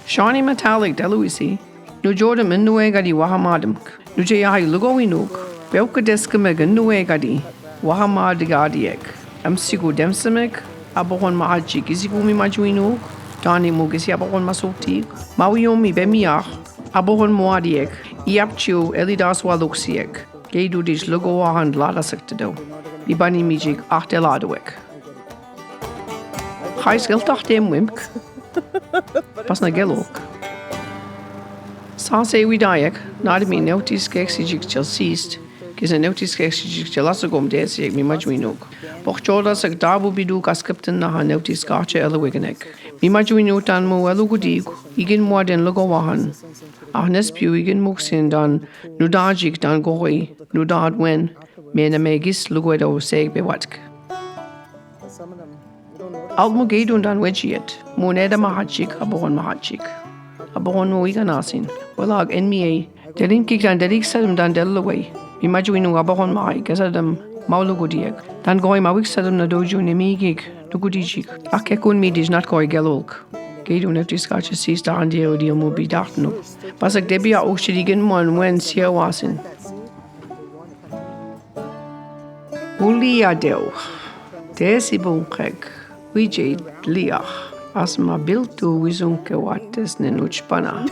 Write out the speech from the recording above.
Shawnee Metallic deluisi, nu Jordan nnuegati wahamadimg, nu lgowaqan, Beautification nnuegati, wahamadgadieg, amsigu demsimig, abohon mahaji gisiulamug, Dani mu gisiabon masuktig, mawiyomi bemiach, abohon moadieg, iapchu elidas waluxieg, geidu dich lgowaqan ladasiktedo, ibani mijig achteladueg. Gijs geltach dem wimk, pas na gelok. Sase widayek, nadmi neutis gexijig chelseast, gis een neutis gexijig chelasagom desieg mi majwinug. Bochjordas ag dabu bidu gaskipten na ha neutis gache elgwatmitij. Mi majwinug dan mu elgwatij, igen mo den lgowaqan. Nespu igen muksin dan nudajig dan goi, nudad wen, mena me gispe'gewa'gi. Almugedun dan ugjit, moneda mahachik, abohon mahachik. Abohon mo iganasin, walag NMA, delinkik dan deliksadum dan delaway. Mi majwinug abohon mahai, gasadam mlgilugutijig. Dan goi mawiksadum na doju nemigig, nugutijig. Akekun mi dij nat goi gelolk. Gedun eftis gacha sis da andio dio mo bidachtnu. Basak debia ukshidigen mon wen siawasin. Uliadeu, desibunkreg. Ugjit liach, as ma biltu wisungewatog nnuegati.